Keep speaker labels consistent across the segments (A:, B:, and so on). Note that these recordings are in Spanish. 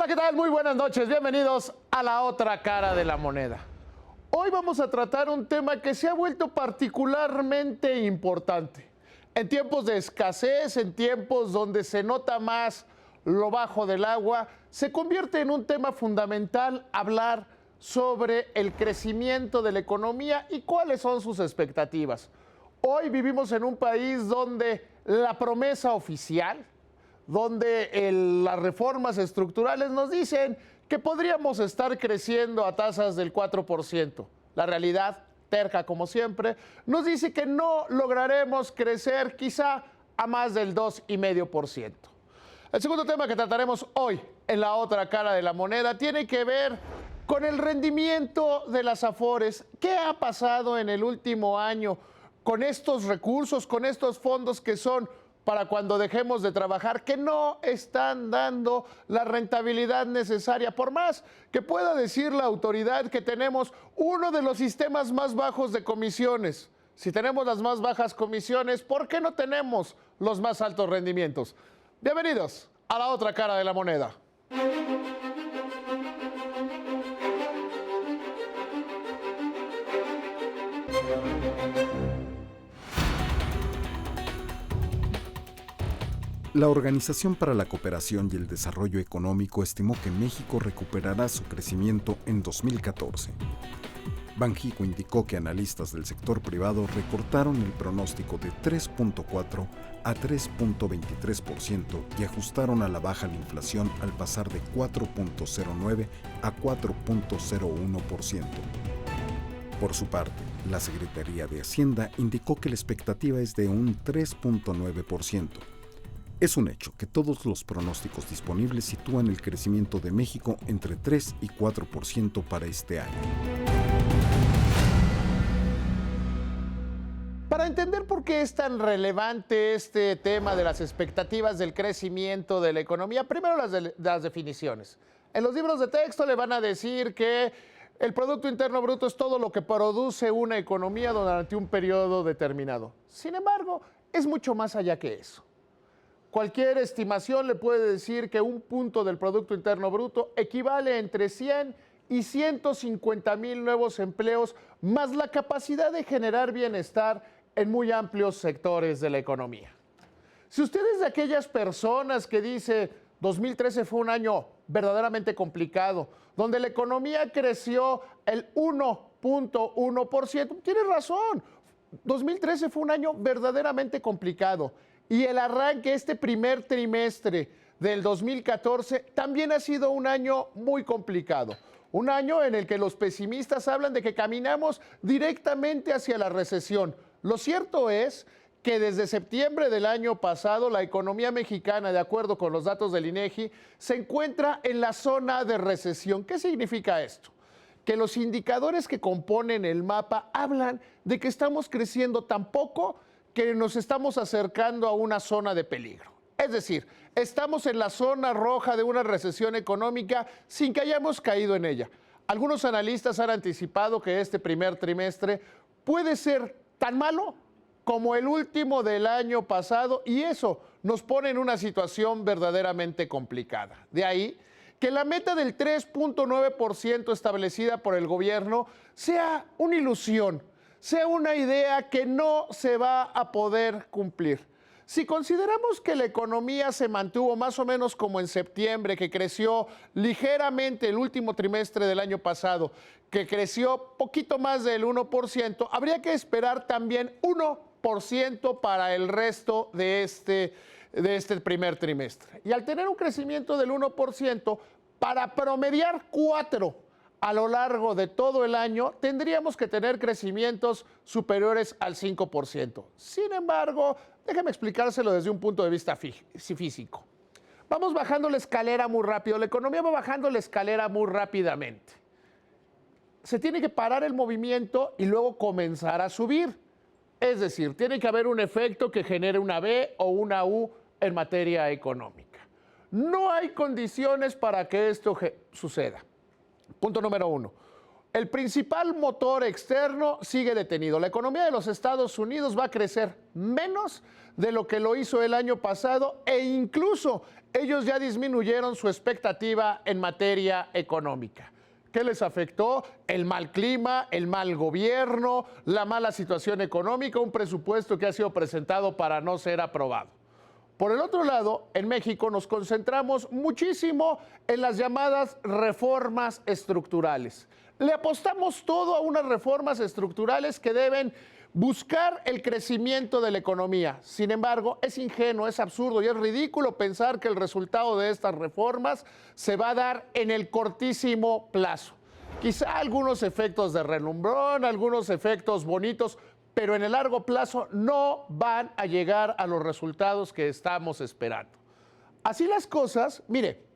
A: Hola, ¿qué tal? Muy buenas noches. Bienvenidos a La Otra Cara de la Moneda. Hoy vamos a tratar un tema que se ha vuelto particularmente importante. En tiempos de escasez, en tiempos donde se nota más lo bajo del agua, se convierte en un tema fundamental hablar sobre el crecimiento de la economía y cuáles son sus expectativas. Hoy vivimos en un país donde la promesa oficial, donde las reformas estructurales nos dicen que podríamos estar creciendo a tasas del 4%. La realidad, terca como siempre, nos dice que no lograremos crecer quizá a más del 2,5%. El segundo tema que trataremos hoy en La Otra Cara de la Moneda tiene que ver con el rendimiento de las Afores. ¿Qué ha pasado en el último año con estos recursos, con estos fondos que son para cuando dejemos de trabajar, que no están dando la rentabilidad necesaria? Por más que pueda decir la autoridad que tenemos uno de los sistemas más bajos de comisiones, si tenemos las más bajas comisiones, ¿por qué no tenemos los más altos rendimientos? Bienvenidos a La Otra Cara de la Moneda.
B: La Organización para la Cooperación y el Desarrollo Económico estimó que México recuperará su crecimiento en 2014. Banxico indicó que analistas del sector privado recortaron el pronóstico de 3.4 a 3.23% y ajustaron a la baja la inflación al pasar de 4.09 a 4.01%. Por su parte, la Secretaría de Hacienda indicó que la expectativa es de un 3.9%. Es un hecho que todos los pronósticos disponibles sitúan el crecimiento de México entre 3 y 4% para este año.
A: Para entender por qué es tan relevante este tema de las expectativas del crecimiento de la economía, primero las definiciones. En los libros de texto le van a decir que el Producto Interno Bruto es todo lo que produce una economía durante un periodo determinado. Sin embargo, es mucho más allá que eso. Cualquier estimación le puede decir que un punto del Producto Interno Bruto equivale entre 100 y 150,000 nuevos empleos, más la capacidad de generar bienestar en muy amplios sectores de la economía. Si usted es de aquellas personas que dice 2013 fue un año verdaderamente complicado, donde la economía creció el 1.1%, tiene razón. 2013 fue un año verdaderamente complicado. Y el arranque, este primer trimestre del 2014, también ha sido un año muy complicado. Un año en el que los pesimistas hablan de que caminamos directamente hacia la recesión. Lo cierto es que desde septiembre del año pasado, la economía mexicana, de acuerdo con los datos del INEGI, se encuentra en la zona de recesión. ¿Qué significa esto? Que los indicadores que componen el mapa hablan de que estamos creciendo tan poco que nos estamos acercando a una zona de peligro. Es decir, estamos en la zona roja de una recesión económica sin que hayamos caído en ella. Algunos analistas han anticipado que este primer trimestre puede ser tan malo como el último del año pasado y eso nos pone en una situación verdaderamente complicada. De ahí que la meta del 3.9% establecida por el gobierno sea una ilusión, sea una idea que no se va a poder cumplir. Si consideramos que la economía se mantuvo más o menos como en septiembre, que creció ligeramente el último trimestre del año pasado, que creció poquito más del 1%, habría que esperar también 1% para el resto de este primer trimestre. Y al tener un crecimiento del 1%, para promediar 4% a lo largo de todo el año, tendríamos que tener crecimientos superiores al 5%. Sin embargo, déjeme explicárselo desde un punto de vista físico. Vamos bajando la escalera muy rápido, la economía va bajando la escalera muy rápidamente. Se tiene que parar el movimiento y luego comenzar a subir. Es decir, tiene que haber un efecto que genere una V o una U en materia económica. No hay condiciones para que esto suceda. Punto número 1. el principal motor externo sigue detenido. La economía de los Estados Unidos va a crecer menos de lo que lo hizo el año pasado e incluso ellos ya disminuyeron su expectativa en materia económica. ¿Qué les afectó? El mal clima, el mal gobierno, la mala situación económica, un presupuesto que ha sido presentado para no ser aprobado. Por el otro lado, en México nos concentramos muchísimo en las llamadas reformas estructurales. Le apostamos todo a unas reformas estructurales que deben buscar el crecimiento de la economía. Sin embargo, es ingenuo, es absurdo y es ridículo pensar que el resultado de estas reformas se va a dar en el cortísimo plazo. Quizá algunos efectos de relumbrón, algunos efectos bonitos, pero en el largo plazo no van a llegar a los resultados que estamos esperando. Así las cosas, mire,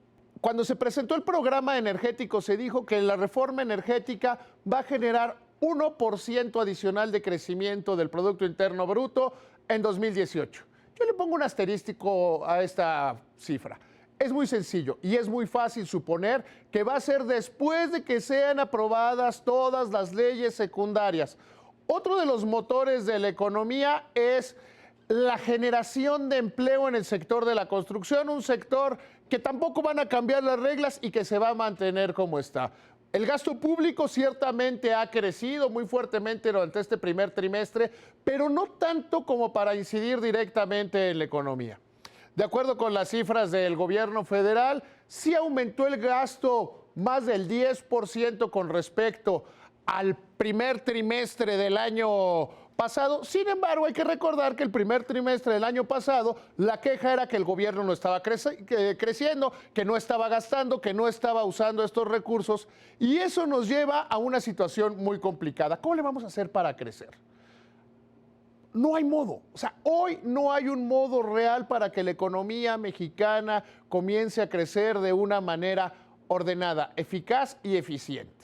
A: cuando se presentó el programa energético se dijo que la reforma energética va a generar 1% adicional de crecimiento del Producto Interno Bruto en 2018. Yo le pongo un asterístico a esta cifra. Es muy sencillo y es muy fácil suponer que va a ser después de que sean aprobadas todas las leyes secundarias. Otro de los motores de la economía es la generación de empleo en el sector de la construcción, un sector que tampoco van a cambiar las reglas y que se va a mantener como está. El gasto público ciertamente ha crecido muy fuertemente durante este primer trimestre, pero no tanto como para incidir directamente en la economía. De acuerdo con las cifras del gobierno federal, sí aumentó el gasto más del 10% con respecto al primer trimestre del año pasado. Sin embargo, hay que recordar que el primer trimestre del año pasado la queja era que el gobierno no estaba creciendo, que no estaba gastando, que no estaba usando estos recursos y eso nos lleva a una situación muy complicada. ¿Cómo le vamos a hacer para crecer? No hay modo. O sea, hoy no hay un modo real para que la economía mexicana comience a crecer de una manera ordenada, eficaz y eficiente.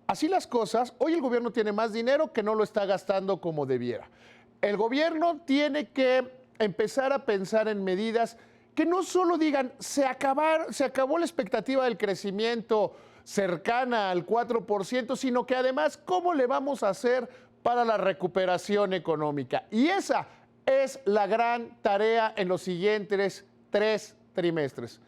A: Así las cosas, hoy el gobierno tiene más dinero que no lo está gastando como debiera. El gobierno tiene que empezar a pensar en medidas que no solo digan se acabó la expectativa del crecimiento cercana al 4%, sino que además cómo le vamos a hacer para la recuperación económica. Y esa es la gran tarea en los siguientes 3 trimestres.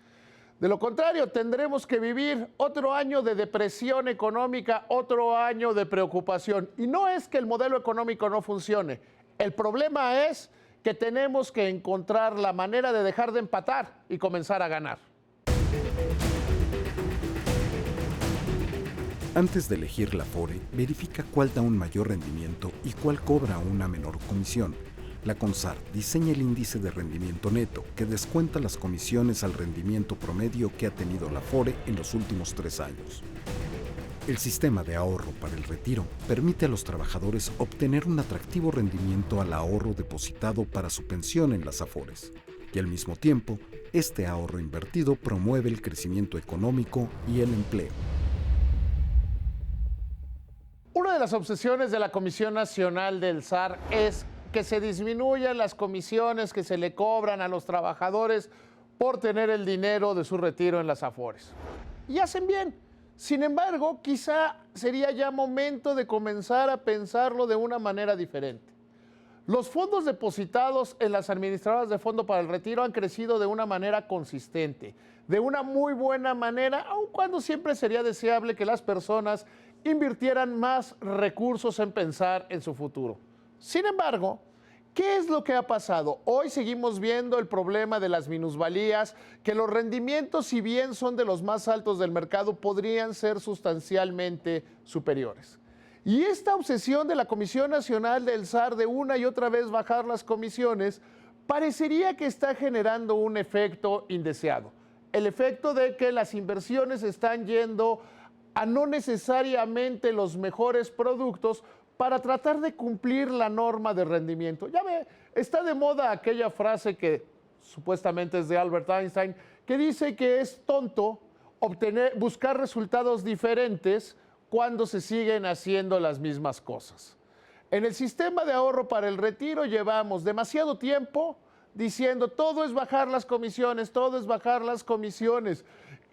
A: De lo contrario, tendremos que vivir otro año de depresión económica, otro año de preocupación. Y no es que el modelo económico no funcione. El problema es que tenemos que encontrar la manera de dejar de empatar y comenzar a ganar.
B: Antes de elegir la Afore, verifica cuál da un mayor rendimiento y cuál cobra una menor comisión. La CONSAR diseña el índice de rendimiento neto, que descuenta las comisiones al rendimiento promedio que ha tenido la Afore en los últimos 3 años. El sistema de ahorro para el retiro permite a los trabajadores obtener un atractivo rendimiento al ahorro depositado para su pensión en las Afores. Y al mismo tiempo, este ahorro invertido promueve el crecimiento económico y el empleo.
A: Una de las obsesiones de la Comisión Nacional del SAR es que se disminuyan las comisiones que se le cobran a los trabajadores por tener el dinero de su retiro en las Afores. Y hacen bien. Sin embargo, quizá sería ya momento de comenzar a pensarlo de una manera diferente. Los fondos depositados en las administradoras de fondo para el retiro han crecido de una manera consistente, de una muy buena manera, aun cuando siempre sería deseable que las personas invirtieran más recursos en pensar en su futuro. Sin embargo, ¿qué es lo que ha pasado? Hoy seguimos viendo el problema de las minusvalías, que los rendimientos, si bien son de los más altos del mercado, podrían ser sustancialmente superiores. Y esta obsesión de la Comisión Nacional del SAR de una y otra vez bajar las comisiones, parecería que está generando un efecto indeseado. El efecto de que las inversiones están yendo a no necesariamente los mejores productos, para tratar de cumplir la norma de rendimiento. Ya ve, está de moda aquella frase que supuestamente es de Albert Einstein, que dice que es tonto buscar resultados diferentes cuando se siguen haciendo las mismas cosas. En el sistema de ahorro para el retiro llevamos demasiado tiempo diciendo todo es bajar las comisiones, todo es bajar las comisiones.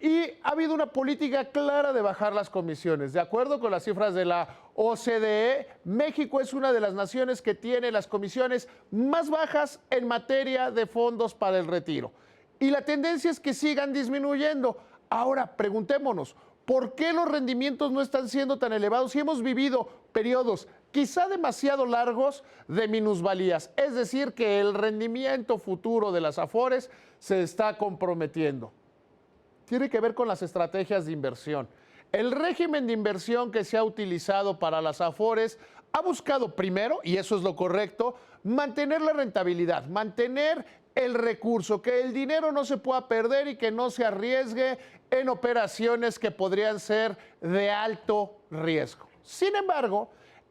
A: Y ha habido una política clara de bajar las comisiones. De acuerdo con las cifras de la OCDE, México es una de las naciones que tiene las comisiones más bajas en materia de fondos para el retiro. Y la tendencia es que sigan disminuyendo. Ahora, preguntémonos, ¿por qué los rendimientos no están siendo tan elevados si hemos vivido periodos quizá demasiado largos de minusvalías? Es decir, que el rendimiento futuro de las Afores se está comprometiendo. Tiene que ver con las estrategias de inversión. El régimen de inversión que se ha utilizado para las Afores ha buscado primero, y eso es lo correcto, mantener la rentabilidad, mantener el recurso, que el dinero no se pueda perder y que no se arriesgue en operaciones que podrían ser de alto riesgo. Sin embargo,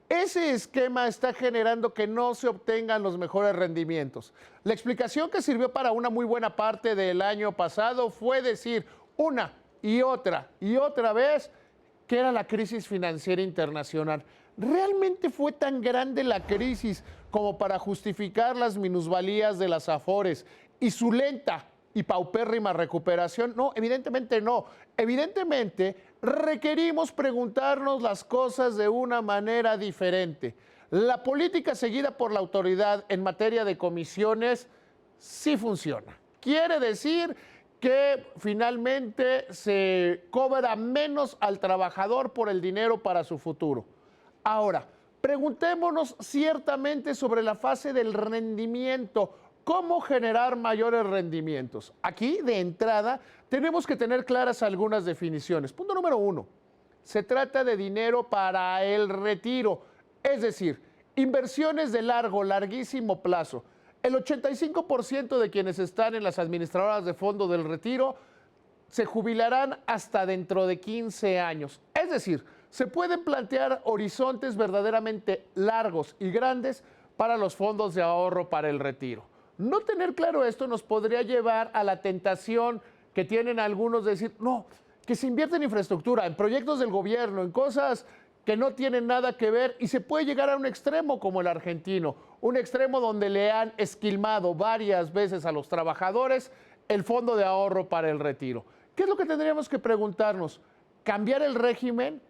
A: ese esquema está generando que no se obtengan los mejores rendimientos. La explicación que sirvió para una muy buena parte del año pasado fue decir una y otra vez que era la crisis financiera internacional. ¿Realmente fue tan grande la crisis como para justificar las minusvalías de las Afores y su lenta y paupérrima recuperación? No, evidentemente no. Evidentemente requerimos preguntarnos las cosas de una manera diferente. La política seguida por la autoridad en materia de comisiones sí funciona. Quiere decir que finalmente se cobra menos al trabajador por el dinero para su futuro. Ahora, preguntémonos ciertamente sobre la fase del rendimiento. ¿Cómo generar mayores rendimientos? Aquí, de entrada, tenemos que tener claras algunas definiciones. Punto número 1. Se trata de dinero para el retiro, es decir, inversiones de larguísimo plazo. El 85% de quienes están en las administradoras de fondo del retiro se jubilarán hasta dentro de 15 años. Es decir, se pueden plantear horizontes verdaderamente largos y grandes para los fondos de ahorro para el retiro. No tener claro esto nos podría llevar a la tentación que tienen algunos de decir, no, que se invierte en infraestructura, en proyectos del gobierno, en cosas que no tienen nada que ver, y se puede llegar a un extremo como el argentino, un extremo donde le han esquilmado varias veces a los trabajadores el fondo de ahorro para el retiro. ¿Qué es lo que tendríamos que preguntarnos? ¿Cambiar el régimen?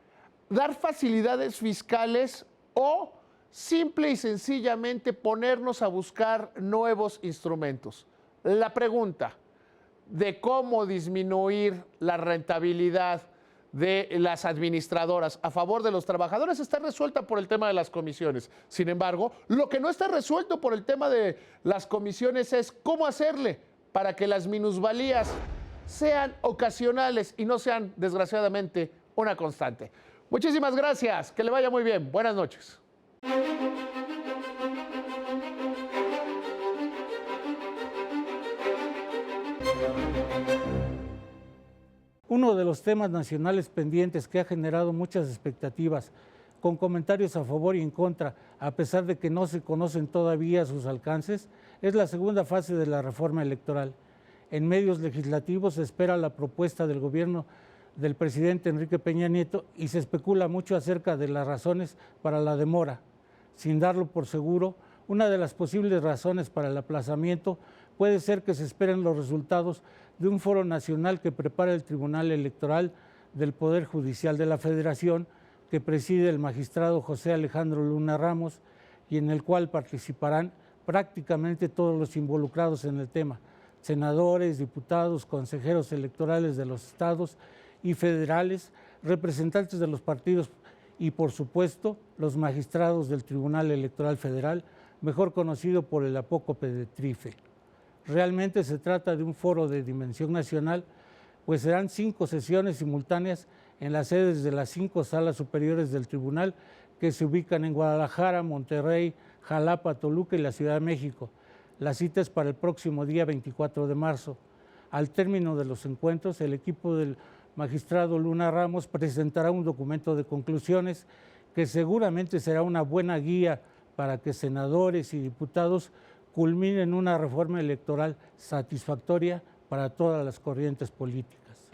A: ¿Dar facilidades fiscales? ¿O simple y sencillamente ponernos a buscar nuevos instrumentos? La pregunta de cómo disminuir la rentabilidad de las administradoras a favor de los trabajadores está resuelta por el tema de las comisiones. Sin embargo, lo que no está resuelto por el tema de las comisiones es cómo hacerle para que las minusvalías sean ocasionales y no sean, desgraciadamente, una constante. Muchísimas gracias, que le vaya muy bien. Buenas noches.
C: Uno de los temas nacionales pendientes que ha generado muchas expectativas, con comentarios a favor y en contra, a pesar de que no se conocen todavía sus alcances, es la segunda fase de la reforma electoral. En medios legislativos se espera la propuesta del gobierno del presidente Enrique Peña Nieto y se especula mucho acerca de las razones para la demora. Sin darlo por seguro, una de las posibles razones para el aplazamiento puede ser que se esperen los resultados de un foro nacional que prepara el Tribunal Electoral del Poder Judicial de la Federación, que preside el magistrado José Alejandro Luna Ramos, y en el cual participarán prácticamente todos los involucrados en el tema: senadores, diputados, consejeros electorales de los estados y federales, representantes de los partidos y, por supuesto, los magistrados del Tribunal Electoral Federal, mejor conocido por el apócope de TRIFE. Realmente se trata de un foro de dimensión nacional, pues serán 5 sesiones simultáneas en las sedes de las 5 salas superiores del tribunal, que se ubican en Guadalajara, Monterrey, Jalapa, Toluca y la Ciudad de México. La cita es para el próximo día 24 de marzo. Al término de los encuentros, el equipo del magistrado Luna Ramos presentará un documento de conclusiones que seguramente será una buena guía para que senadores y diputados culminen una reforma electoral satisfactoria para todas las corrientes políticas.